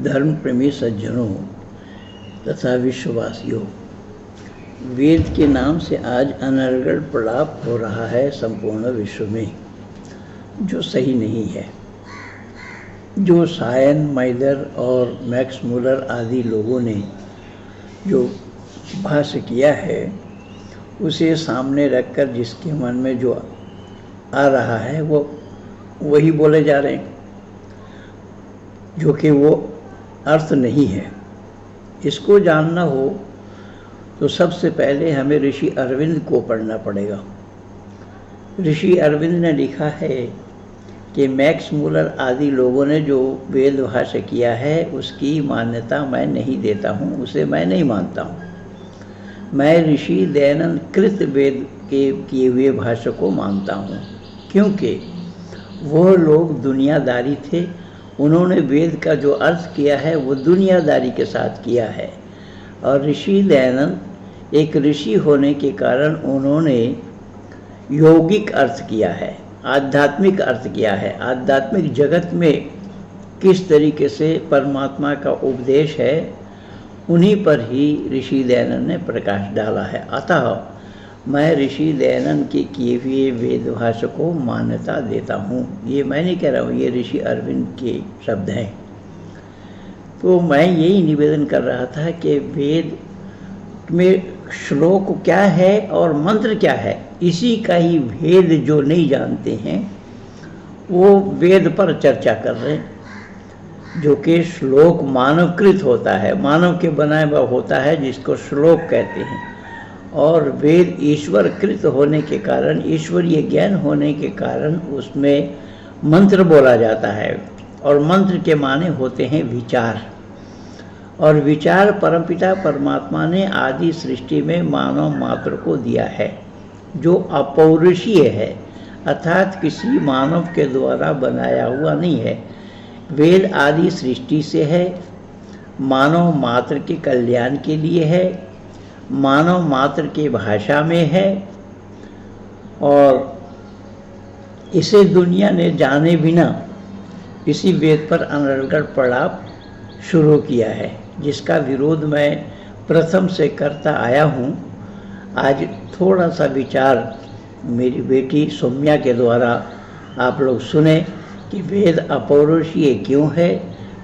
धर्म प्रेमी सज्जनों तथा विश्ववासियों, वेद के नाम से आज अनर्गल प्रलाप हो रहा है संपूर्ण विश्व में, जो सही नहीं है। जो सायन, माइलर और मैक्स मुलर आदि लोगों ने जो भाष्य किया है, उसे सामने रखकर जिसके मन में जो आ रहा है वो वही बोले जा रहे हैं, जो कि वो अर्थ नहीं है। इसको जानना हो तो सबसे पहले हमें ऋषि अरविंद को पढ़ना पड़ेगा। ऋषि अरविंद ने लिखा है कि मैक्स मुलर आदि लोगों ने जो वेद भाष्य किया है उसकी मान्यता मैं नहीं देता हूँ, उसे मैं नहीं मानता हूँ। मैं ऋषि दयानंद कृत वेद के किए हुए भाष्य को मानता हूँ, क्योंकि वह लोग दुनियादारी थे। उन्होंने वेद का जो अर्थ किया है वो दुनियादारी के साथ किया है, और ऋषि दयानंद एक ऋषि होने के कारण उन्होंने यौगिक अर्थ किया है, आध्यात्मिक अर्थ किया है। आध्यात्मिक जगत में किस तरीके से परमात्मा का उपदेश है, उन्हीं पर ही ऋषि दयानंद ने प्रकाश डाला है। अतः मैं ऋषि दयानंद के किए हुए वेद भाष्य को मान्यता देता हूँ। ये मैं नहीं कह रहा हूँ, ये ऋषि अरविंद के शब्द हैं। तो मैं यही निवेदन कर रहा था कि वेद में श्लोक क्या है और मंत्र क्या है, इसी का ही भेद जो नहीं जानते हैं वो वेद पर चर्चा कर रहे हैं। जो कि श्लोक मानवकृत होता है, मानव के बनाया हुआ होता है, जिसको श्लोक कहते हैं। और वेद ईश्वर कृत होने के कारण, ईश्वरीय ज्ञान होने के कारण उसमें मंत्र बोला जाता है, और मंत्र के माने होते हैं विचार। और विचार परमपिता परमात्मा ने आदि सृष्टि में मानव मात्र को दिया है, जो अपौरुषीय है, अर्थात किसी मानव के द्वारा बनाया हुआ नहीं है। वेद आदि सृष्टि से है, मानव मात्र के कल्याण के लिए है, मानव मात्र की भाषा में है, और इसे दुनिया ने जाने बिना इसी वेद पर अनर्गल प्रलाप शुरू किया है, जिसका विरोध मैं प्रथम से करता आया हूँ। आज थोड़ा सा विचार मेरी बेटी सौम्या के द्वारा आप लोग सुने कि वेद अपौरुषीय क्यों है,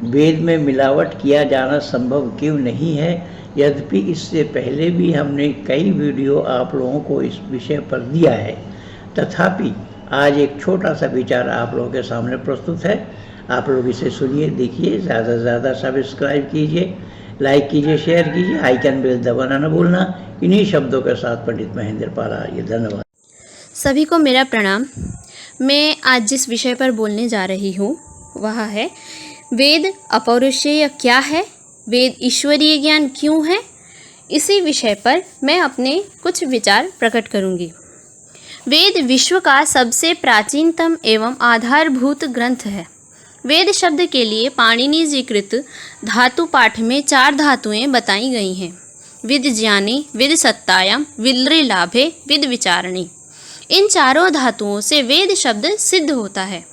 वेद में मिलावट किया जाना संभव क्यों नहीं है। यद्यपि इससे पहले भी हमने कई वीडियो आप लोगों को इस विषय पर दिया है, तथापि आज एक छोटा सा विचार आप लोगों के सामने प्रस्तुत है। आप लोग इसे सुनिए, देखिए, ज़्यादा से ज़्यादा सब्सक्राइब कीजिए, लाइक कीजिए, शेयर कीजिए, आइकन बेल दबाना न भूलना। इन्हीं शब्दों के साथ पंडित महेंद्र पाल आर्य, धन्यवाद। सभी को मेरा प्रणाम। मैं आज जिस विषय पर बोलने जा रही हूँ वह है वेद अपौरुषेय क्या है, वेद ईश्वरीय ज्ञान क्यों है। इसी विषय पर मैं अपने कुछ विचार प्रकट करूँगी। वेद विश्व का सबसे प्राचीनतम एवं आधारभूत ग्रंथ है। वेद शब्द के लिए पाणिनि जी कृत धातु पाठ में 4 धातुएं बताई गई हैं: विद ज्ञाने, विद सत्तायाम, विद्रे लाभे, विद विचारणे। इन चारों धातुओं से वेद शब्द सिद्ध होता है।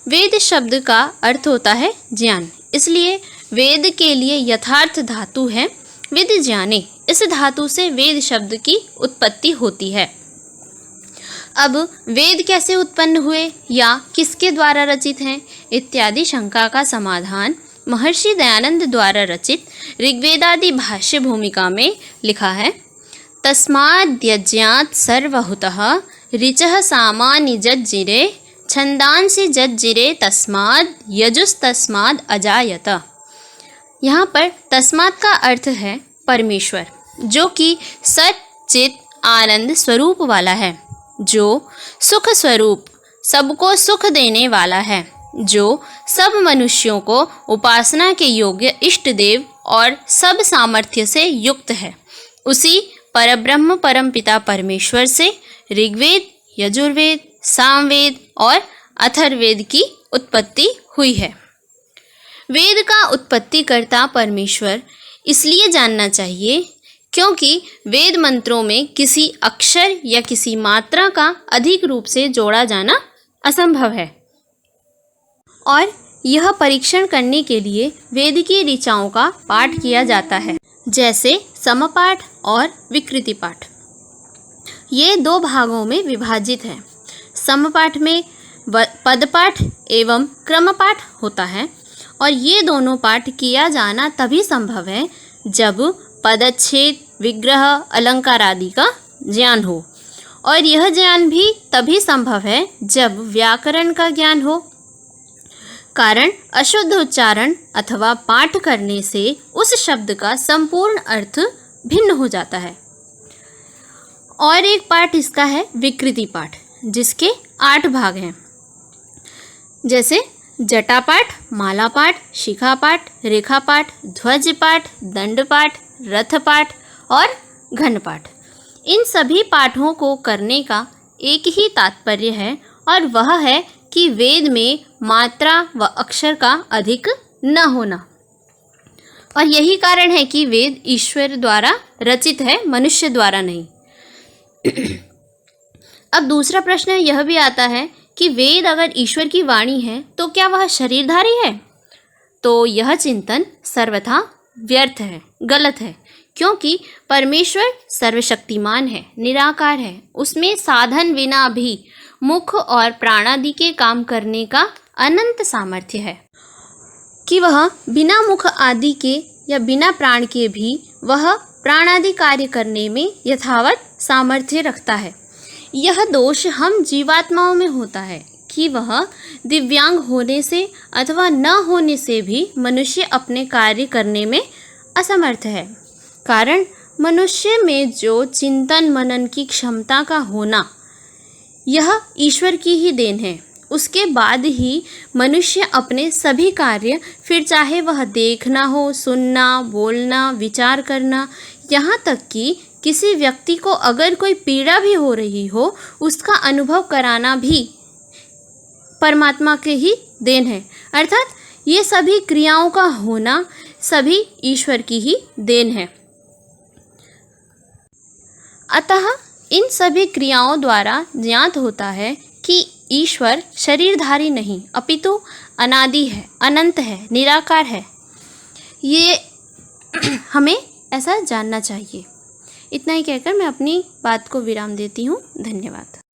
वेद शब्द का अर्थ होता है ज्ञान, इसलिए वेद के लिए यथार्थ धातु है विद ज्ञाने। इस धातु से वेद शब्द की उत्पत्ति होती है। अब वेद कैसे उत्पन्न हुए या किसके द्वारा रचित हैं इत्यादि शंका का समाधान महर्षि दयानंद द्वारा रचित ऋग्वेदादि भाष्य भूमिका में लिखा है। तस्माद्यज्ञात सर्वहुतः ऋचः सामानि जज्जिरे छंदांसि जज्जिरे तस्माद् यजुस्तस्माद् अजायत। यहाँ पर तस्मात् का अर्थ है परमेश्वर, जो कि सत चित आनंद स्वरूप वाला है, जो सुख स्वरूप सबको सुख देने वाला है, जो सब मनुष्यों को उपासना के योग्य इष्ट देव और सब सामर्थ्य से युक्त है। उसी परब्रह्म परमपिता परमेश्वर से ऋग्वेद, यजुर्वेद, सामवेद और अथर्ववेद की उत्पत्ति हुई है। वेद का उत्पत्तिकर्ता परमेश्वर इसलिए जानना चाहिए क्योंकि वेद मंत्रों में किसी अक्षर या किसी मात्रा का अधिक रूप से जोड़ा जाना असंभव है, और यह परीक्षण करने के लिए वेद की ऋचाओं का पाठ किया जाता है, जैसे समपाठ और विकृति पाठ। ये दो भागों में विभाजित है। समपाठ में पदपाठ एवं क्रमपाठ होता है और ये दोनों पाठ किया जाना तभी संभव है जब पदच्छेद, विग्रह, अलंकार आदि का ज्ञान हो, और यह ज्ञान भी तभी संभव है जब व्याकरण का ज्ञान हो। कारण अशुद्ध उच्चारण अथवा पाठ करने से उस शब्द का संपूर्ण अर्थ भिन्न हो जाता है। और एक पाठ इसका है विकृति पाठ, जिसके 8 भाग हैं, जैसे जटा पाठ, माला पाठ, शिखा पाठ, रेखा पाठ, ध्वज पाठ, दंड पाठ, रथ पाठ और घन पाठ। इन सभी पाठों को करने का एक ही तात्पर्य है, और वह है कि वेद में मात्रा व अक्षर का अधिक न होना। और यही कारण है कि वेद ईश्वर द्वारा रचित है, मनुष्य द्वारा नहीं। अब दूसरा प्रश्न यह भी आता है कि वेद अगर ईश्वर की वाणी है तो क्या वह शरीरधारी है? तो यह चिंतन सर्वथा व्यर्थ है, गलत है, क्योंकि परमेश्वर सर्वशक्तिमान है, निराकार है। उसमें साधन बिना भी मुख और प्राणादि के काम करने का अनंत सामर्थ्य है, कि वह बिना मुख आदि के या बिना प्राण के भी वह प्राणादि कार्य करने में यथावत सामर्थ्य रखता है। यह दोष हम जीवात्माओं में होता है कि वह दिव्यांग होने से अथवा न होने से भी मनुष्य अपने कार्य करने में असमर्थ है। कारण मनुष्य में जो चिंतन मनन की क्षमता का होना, यह ईश्वर की ही देन है। उसके बाद ही मनुष्य अपने सभी कार्य, फिर चाहे वह देखना हो, सुनना, बोलना, विचार करना, यहाँ तक कि किसी व्यक्ति को अगर कोई पीड़ा भी हो रही हो, उसका अनुभव कराना भी परमात्मा के ही देन है। अर्थात ये सभी क्रियाओं का होना सभी ईश्वर की ही देन है। अतः इन सभी क्रियाओं द्वारा ज्ञात होता है कि ईश्वर शरीरधारी नहीं, अपितु अनादि है, अनंत है, निराकार है। ये हमें ऐसा जानना चाहिए। इतना ही कहकर मैं अपनी बात को विराम देती हूँ। धन्यवाद।